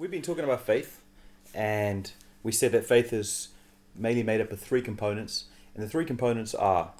We've been talking about faith, and we said that faith is mainly made up of three components, and the three components are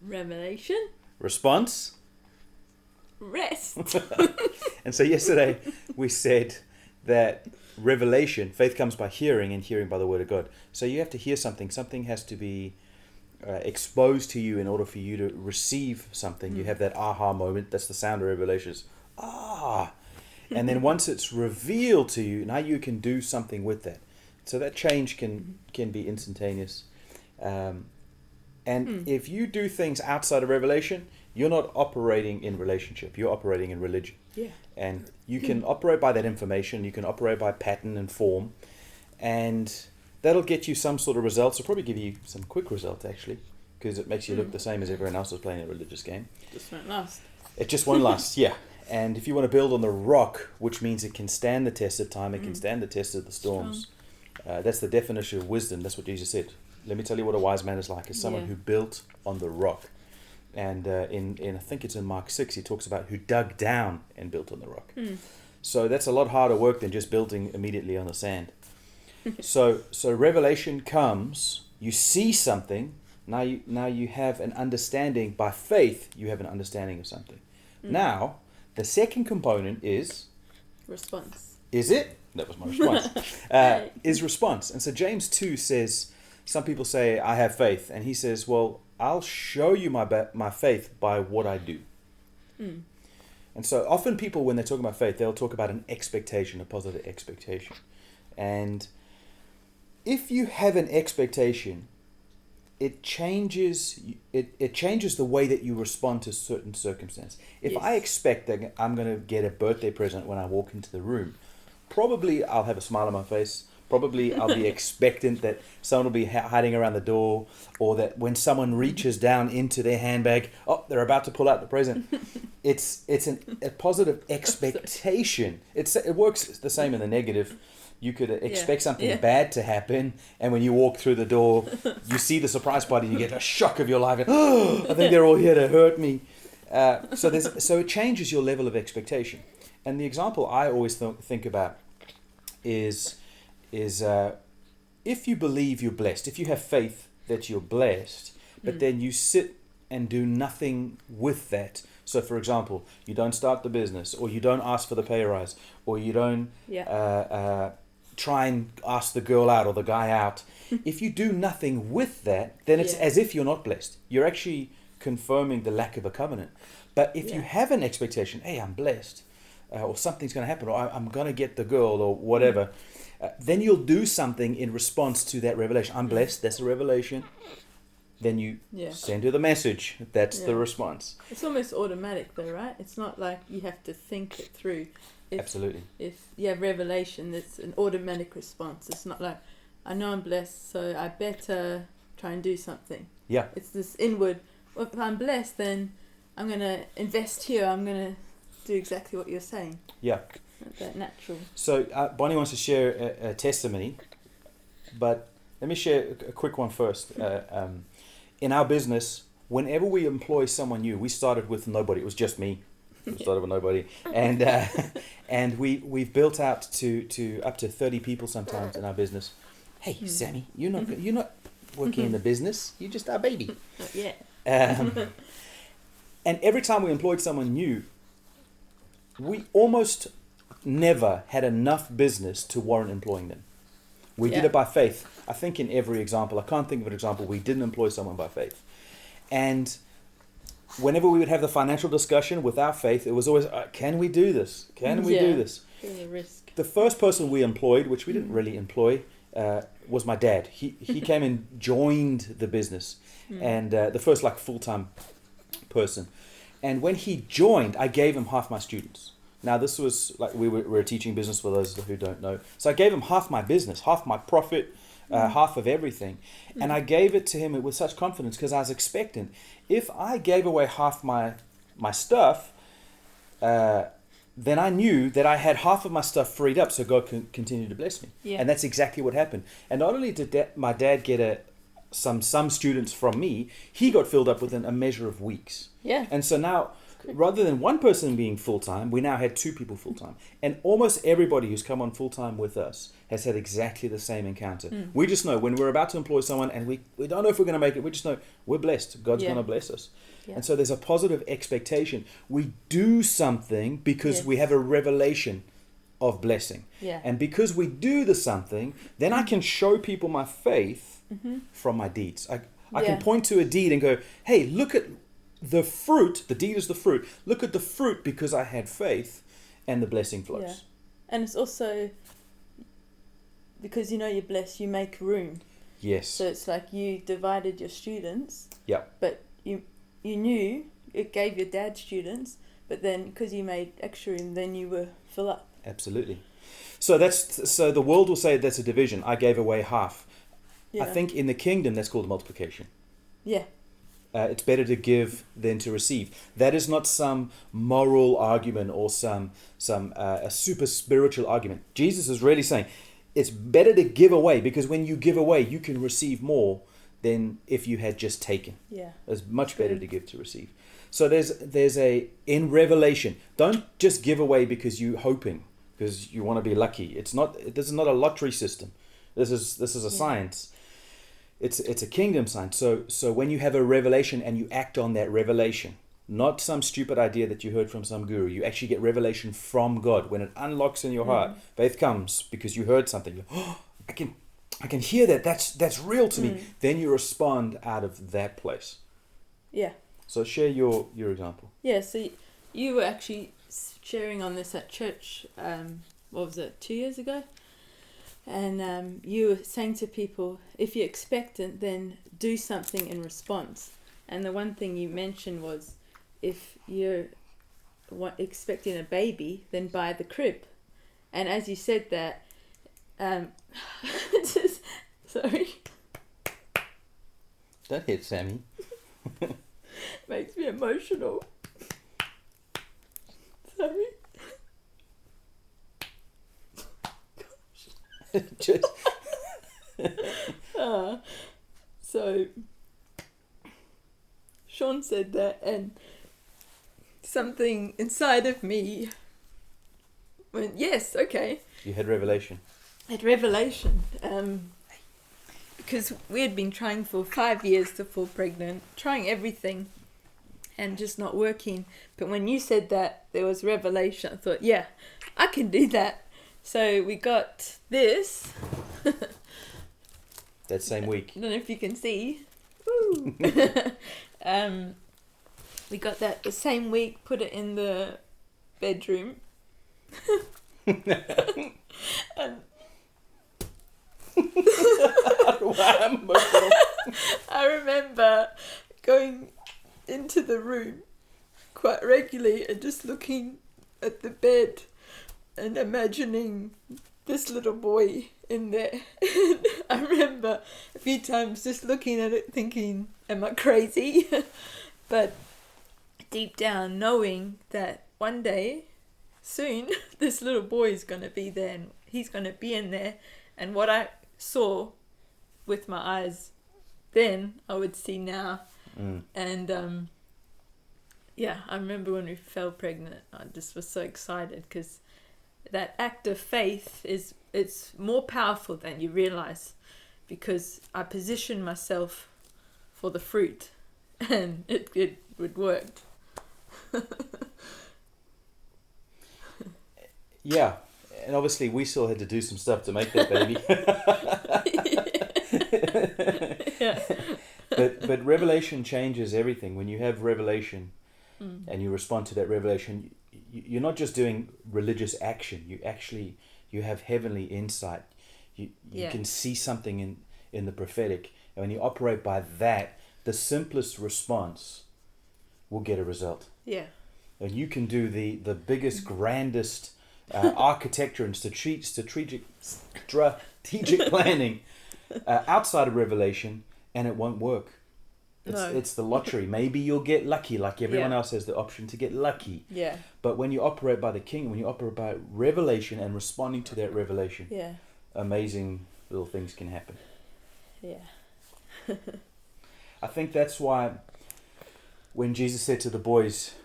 Revelation, response, rest. and so yesterday we said that revelation, faith comes by hearing, and hearing by the word of God. So you have to hear something. Something has to be exposed to you in order for you to receive something. You have that aha moment. That's the sound of revelations. Ah. And then once it's revealed to you, now you can do something with that. So that change can be instantaneous. If you do things outside of revelation, you're not operating in relationship. You're operating in religion. Yeah. And you can operate by that information. You can operate by pattern and form. And that'll get you some sort of results. It'll probably give you some quick results, actually, because it makes you look the same as everyone else is playing a religious game. Just won't last. It just won't last, yeah. And if you want to build on the rock, which means it can stand the test of time, it can stand the test of the storms. That's the definition of wisdom. That's what Jesus said. Let me tell you what a wise man is like. It's someone who built on the rock. And in I think it's in Mark 6, he talks about who dug down and built on the rock. So that's a lot harder work than just building immediately on the sand. So revelation comes, you see something, now you have an understanding. By faith, you have an understanding of something. Now, the second component is... Response. Is it? That was my response. Is response. And so James 2 says, some people say, I have faith. And he says, well, I'll show you my faith by what I do. And so often people, when they're talking about faith, they'll talk about an expectation, a positive expectation. And if you have an expectation, it changes the way that you respond to certain circumstance. If I expect that I'm going to get a birthday present when I walk into the room, probably I'll have a smile on my face. Probably I'll be expectant that someone will be hiding around the door, or that when someone reaches down into their handbag, they're about to pull out the present. It's a positive expectation. It works the same in the negative. You could expect something bad to happen, and when you walk through the door, you see the surprise party, and you get a shock of your life. And, I think they're all here to hurt me. So it changes your level of expectation. And the example I always think about is if you believe you're blessed, if you have faith that you're blessed, but then you sit and do nothing with that. So, for example, you don't start the business, or you don't ask for the pay rise, or you don't try and ask the girl out or the guy out. If you do nothing with that, then it's as if you're not blessed. You're actually confirming the lack of a covenant. But if you have an expectation, hey, I'm blessed, or something's going to happen, or I'm going to get the girl, or whatever, then you'll do something in response to that revelation. I'm blessed, that's a revelation. Then you send her the message. That's the response. It's almost automatic though, right? It's not like you have to think it through. Absolutely. If you have revelation, it's an automatic response. It's not like, I know I'm blessed, so I better try and do something. Yeah. It's this inward, well, if I'm blessed, then I'm going to invest here. I'm going to do exactly what you're saying. Yeah. That natural. So Bonnie wants to share a testimony, but let me share a quick one first. In our business, whenever we employ someone new, we started with nobody. It was just me. We started with nobody, and we've built out to up to 30 people sometimes in our business. Hey, Sammy, you're not working in the business. You're just our baby. Not yet. And every time we employed someone new, we almost never had enough business to warrant employing them. We did it by faith. I think in every example, I can't think of an example we didn't employ someone by faith. And whenever we would have the financial discussion with our faith, it was always, can we do this? Can we do this? It's a risk. The first person we employed, which we didn't really employ, was my dad. He came and joined the business, and the first full-time person. And when he joined, I gave him half my students. Now, this was we were teaching business for those who don't know. So I gave him half my business, half my profit, half of everything. And I gave it to him with such confidence because I was expectant. If I gave away half my stuff, then I knew that I had half of my stuff freed up so God can continue to bless me. Yeah. And that's exactly what happened. And not only did my dad get some students from me, he got filled up within a measure of weeks. Yeah. And so now rather than one person being full-time, we now had two people full-time. And almost everybody who's come on full-time with us has had exactly the same encounter. We just know when we're about to employ someone and we don't know if we're going to make it, we just know we're blessed. God's going to bless us. Yeah. And so there's a positive expectation. We do something because we have a revelation of blessing. Yeah. And because we do the something, then I can show people my faith from my deeds. I can point to a deed and go, hey, look at the fruit. The deed is the fruit. Look at the fruit because I had faith, and the blessing flows. Yeah. And it's also because you're blessed, you make room. Yes. So it's like you divided your students. Yeah. But you knew it gave your dad students, but then because you made extra room, then you were full up. Absolutely. So the world will say that's a division. I gave away half. Yeah. I think in the kingdom that's called multiplication. Yeah. It's better to give than to receive. That is not some moral argument or some a super spiritual argument. Jesus is really saying it's better to give away, because when you give away, you can receive more than if you had just taken. Yeah. It's much better to give to receive. So there's in Revelation, don't just give away because you're hoping, because you want to be lucky. This is not a lottery system. This is a science. It's a kingdom science. So when you have a revelation and you act on that revelation, not some stupid idea that you heard from some guru, you actually get revelation from God. When it unlocks in your heart, faith comes because you heard something. You're, I can hear that. That's real to me. Then you respond out of that place. Yeah. So share your example. Yeah. So you were actually sharing on this at church. What was it? 2 years ago. And you were saying to people, if you're expectant, then do something in response. And the one thing you mentioned was, if you're expecting a baby, then buy the crib. And as you said that, sorry. Don't hit Sammy. Makes me emotional. Sorry. Just so Sean said that, and something inside of me went, yes, okay. You had revelation. Because we had been trying for 5 years to fall pregnant, trying everything and just not working. But when you said that, there was revelation. I thought, yeah, I can do that. So we got this. That same week. I don't know if you can see. Woo. We got that the same week, put it in the bedroom. And I remember going into the room quite regularly and just looking at the bed and imagining this little boy in there. I remember a few times just looking at it thinking, am I crazy? But deep down knowing that one day, soon, this little boy is going to be there and he's going to be in there. And what I saw with my eyes then, I would see now. And I remember when we fell pregnant, I just was so excited because that act of faith it's more powerful than you realize, because I positioned myself for the fruit and it would work. Yeah, and obviously we still had to do some stuff to make that baby. Yeah. But revelation changes everything. When you have revelation and you respond to that revelation, you're not just doing religious action. You have heavenly insight. You can see something in the prophetic. And when you operate by that, the simplest response will get a result. Yeah. And you can do the biggest, grandest architecture and strategic planning outside of revelation, and it won't work. It's the lottery. Maybe you'll get lucky, like everyone else has the option to get lucky. Yeah. But when you operate by the King, when you operate by revelation and responding to that revelation, amazing little things can happen. Yeah. I think that's why when Jesus said to the boys,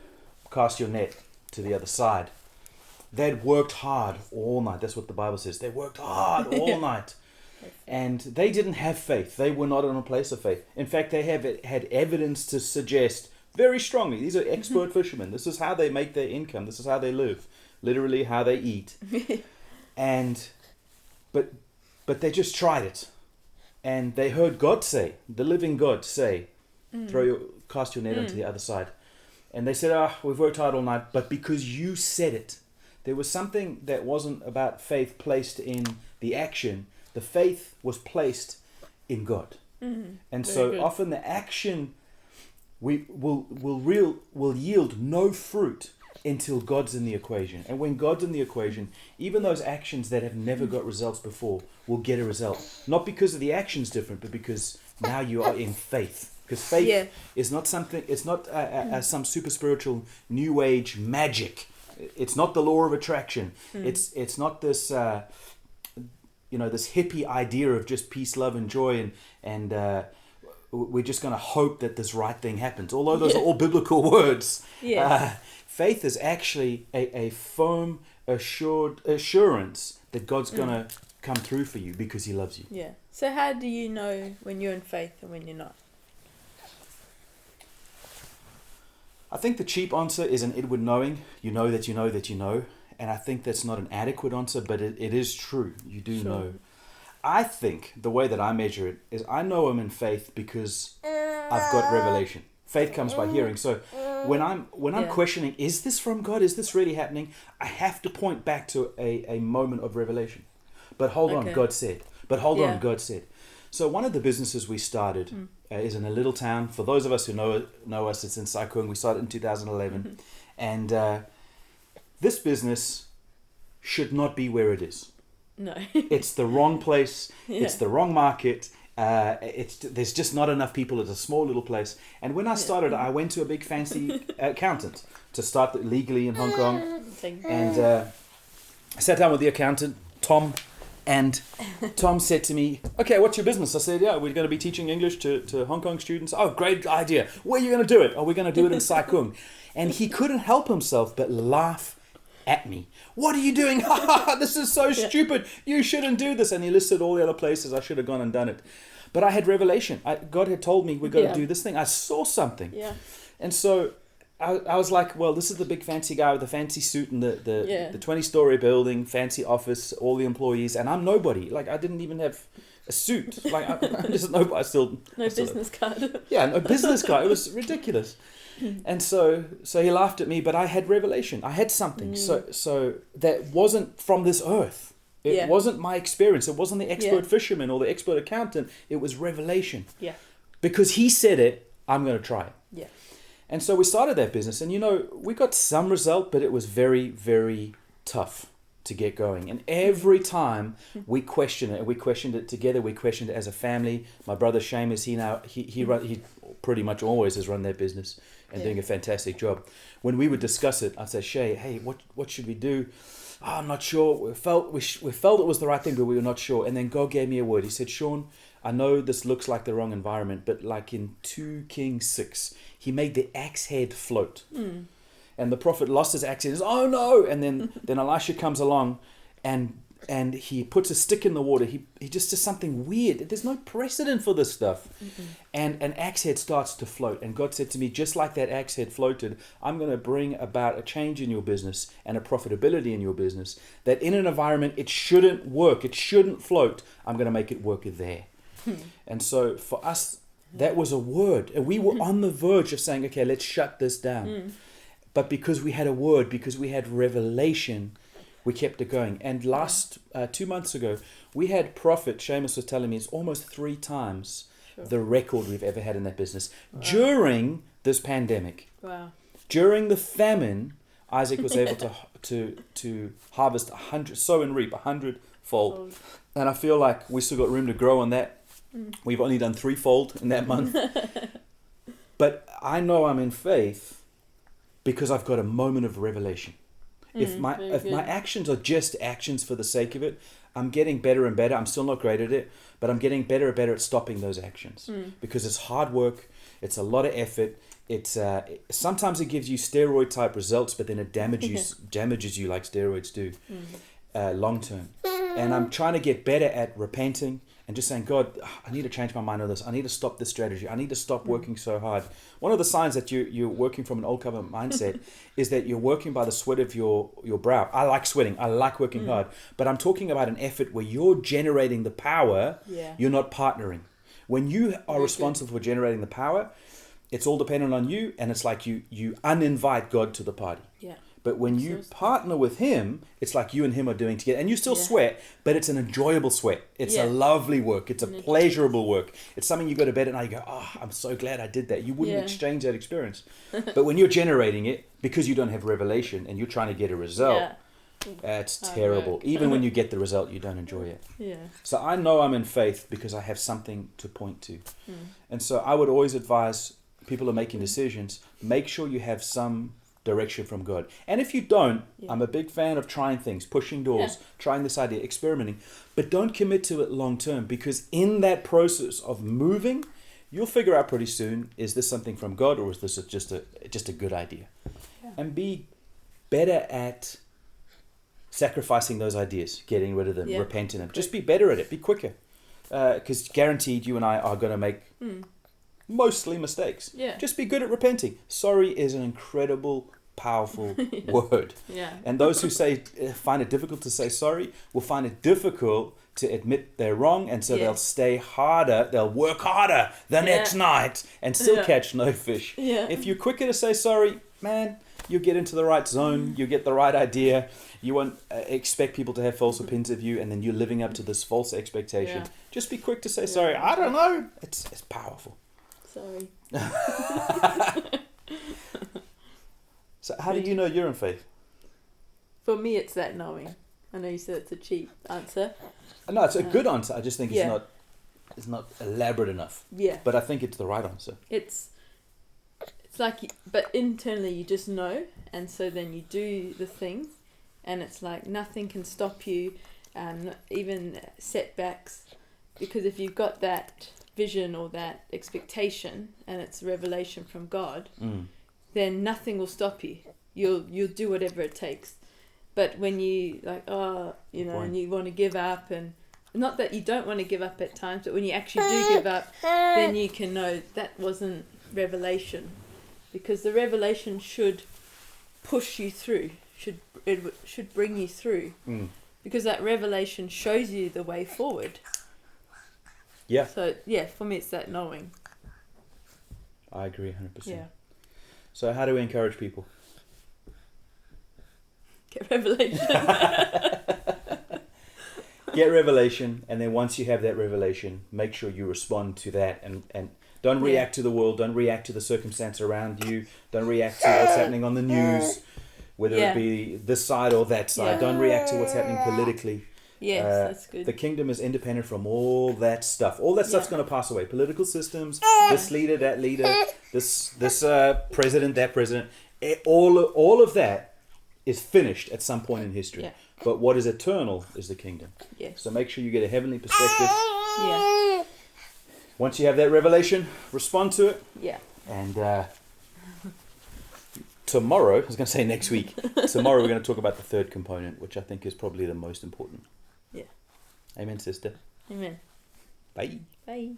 cast your net to the other side. They'd worked hard all night. That's what the Bible says. They worked hard all night. And they didn't have faith. They were not in a place of faith. In fact, they had evidence to suggest very strongly, these are expert fishermen. This is how they make their income. This is how they live. Literally how they eat. But they just tried it. And they heard God say, the living God say, cast your net onto the other side. And they said, we've worked hard all night. But because you said it, there was something that wasn't about faith placed in the action. The faith was placed in God. And so often the action will yield no fruit until God's in the equation. And when God's in the equation, even those actions that have never got results before will get a result. Not because of the action's different, but because now you are in faith. Because faith is not something, it's not some super spiritual new age magic. It's not the law of attraction. It's not this this hippie idea of just peace, love, and joy, and we're just going to hope that this right thing happens. Although those are all biblical words. Faith is actually a firm, assurance that God's going to come through for you because He loves you. Yeah. So how do you know when you're in faith and when you're not? I think the cheap answer is an inward knowing. You know that you know that you know. And I think that's not an adequate answer, but it is true. You do know. I think the way that I measure it is I know I'm in faith because I've got revelation. Faith comes by hearing. So when I'm questioning, is this from God? Is this really happening? I have to point back to a moment of revelation. But hold on, God said. But hold on, God said. So one of the businesses we started is in a little town. For those of us who know us, it's in Sai Kung. We started in 2011. And this business should not be where it is. No. It's the wrong place. It's the wrong market. There's just not enough people. It's a small little place. And when I started, I went to a big fancy accountant to start legally in Hong Kong. And I sat down with the accountant, Tom. And Tom said to me, okay, what's your business? I said, we're going to be teaching English to Hong Kong students. Oh, great idea. Where are you going to do it? Oh, we're going to do it in Sai Kung. And he couldn't help himself but laugh at me. What are you doing? This is so stupid. You shouldn't do this. And he listed all the other places I should have gone and done it. But I had revelation. God had told me we're going to do this thing. I saw something. Yeah. And so I was like, well, this is the big fancy guy with the fancy suit and the 20-story building, fancy office, all the employees, and I'm nobody. Like, I didn't even have a suit. Like, I'm just nobody. No business card. Yeah, no business card. It was ridiculous. And so he laughed at me, but I had revelation. I had something. So that wasn't from this earth. It wasn't my experience. It wasn't the expert fisherman or the expert accountant. It was revelation. Yeah. Because he said it, I'm going to try it. Yeah. And so we started that business, and we got some result, but it was very, very tough to get going. And every time we questioned it, and we questioned it together, we questioned it as a family. My brother Seamus, he pretty much always has run that business and doing a fantastic job. When we would discuss it, I'd say, Shay, hey, what should we do? Oh, I'm not sure. We felt it was the right thing, but we were not sure. And then God gave me a word. He said, Sean, I know this looks like the wrong environment, but like in 2 Kings 6, he made the axe head float. And the prophet lost his axe head. He says, oh no! And then Elisha comes along and he puts a stick in the water. He just does something weird. There's no precedent for this stuff. And an axe head starts to float. And God said to me, just like that axe head floated, I'm going to bring about a change in your business and a profitability in your business. That in an environment it shouldn't work. It shouldn't float. I'm going to make it work there. And so for us, that was a word. And we were on the verge of saying, okay, let's shut this down. But because we had a word, because we had revelation, we kept it going. And 2 months ago, we had profit, Seamus was telling me, it's almost 3 times the record we've ever had in that business. Wow. During this pandemic. Wow. During the famine, Isaac was able to harvest 100, sow and reap 100-fold. And I feel like we still got room to grow on that. We've only done 3-fold in that month. But I know I'm in faith because I've got a moment of revelation. If my actions are just actions for the sake of it, I'm getting better and better. I'm still not great at it, but I'm getting better and better at stopping those actions. Because it's hard work, it's a lot of effort, it's sometimes it gives you steroid type results, but then it damages you like steroids do, long term. And I'm trying to get better at repenting and just saying, God, I need to change my mind on this. I need to stop this strategy. I need to stop working so hard. One of the signs that you're working from an old covenant mindset is that you're working by the sweat of your brow. I like sweating. I like working hard. But I'm talking about an effort where you're generating the power. Yeah. You're not partnering. When you are responsible for generating the power, it's all dependent on you. And it's like you uninvite God to the party. Yeah. But when you partner with him, it's like you and him are doing together. And you still sweat, but it's an enjoyable sweat. It's a lovely work. It's a pleasurable work. It's something you go to bed at night, you go, oh, I'm so glad I did that. You wouldn't exchange that experience. But when you're generating it, because you don't have revelation and you're trying to get a result, it's terrible. Even when you get the result, you don't enjoy it. Yeah. So I know I'm in faith because I have something to point to. And so I would always advise people who are making decisions, make sure you have some direction from God. And if you don't, I'm a big fan of trying things, pushing doors, trying this idea, experimenting, but don't commit to it long term, because in that process of moving, you'll figure out pretty soon, is this something from God or is this just a good idea? And be better at sacrificing those ideas, getting rid of them, repenting them. Just be better at it, be quicker. Because guaranteed you and I are going to make mostly mistakes. Just be good at repenting. Sorry is an incredible, powerful word. And those who find it difficult to say sorry will find it difficult to admit they're wrong, and so they'll stay harder, they'll work harder the next night and still catch no fish. If you're quicker to say sorry, man, you get into the right zone, you get the right idea. You won't expect people to have false opinions of you, and then you're living up to this false expectation. Just be quick to say sorry. I don't know. It's powerful. Sorry. So how do you know you're in faith? For me, it's that knowing. I know you said it's a cheap answer. No, it's a good answer. I just think it's not elaborate enough. But I think it's the right answer. It's like, but internally you just know, and so then you do the things, and it's like nothing can stop you, even setbacks, because if you've got that vision or that expectation and it's revelation from God, then nothing will stop you. You'll do whatever it takes. But when you and you want to give up, and not that you don't want to give up at times, but when you actually do give up, then you can know that wasn't revelation, because the revelation should push you through, should bring you through, because that revelation shows you the way forward. So for me it's that knowing. I agree 100%. So how do we encourage people? Get revelation. Get revelation, and then once you have that revelation, make sure you respond to that, and don't react to the world, don't react to the circumstance around you, don't react to what's happening on the news, whether it be this side or that side. Don't react to what's happening politically. That's good. The kingdom is independent from all that stuff. All that stuff's going to pass away. Political systems, this leader, that leader, this president, that president. All of that is finished at some point in history. But what is eternal is the kingdom. So make sure you get a heavenly perspective. Once you have that revelation, respond to it. And tomorrow, I was going to say next week, tomorrow we're going to talk about the third component, which I think is probably the most important. Amen, sister. Amen. Bye. Bye.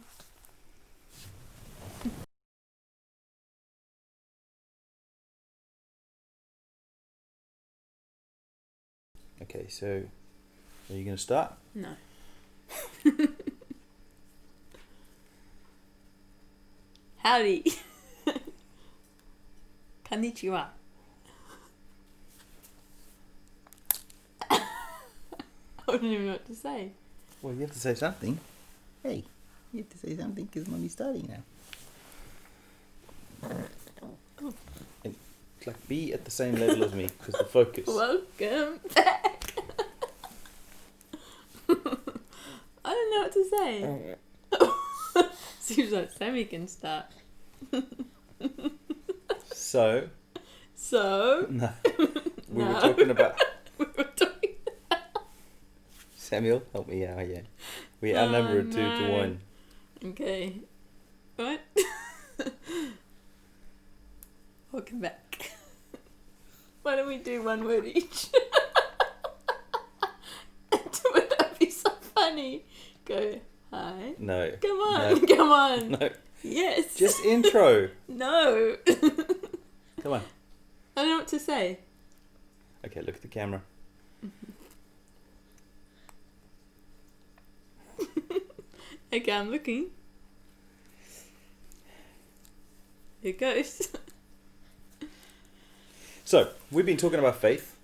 Okay, so are you going to start? No. Howdy. Konnichiwa. I don't even know what to say. Well, you have to say something. Hey, you have to say something because mommy's starting now. And it's like, be at the same level as me, because the focus. Welcome back. I don't know what to say. Seems like Sammy can start. So? No. We were talking about... Samuel, help me out, We outnumbered 2 to 1. Okay. What? Welcome back. Why don't we do one word each? Would that be so funny? Go, hi. No. Come on, No. come on. No. Yes. Just intro. No. Come on. I don't know what to say. Okay, look at the camera. Okay, I'm looking. Here goes. So, we've been talking about faith.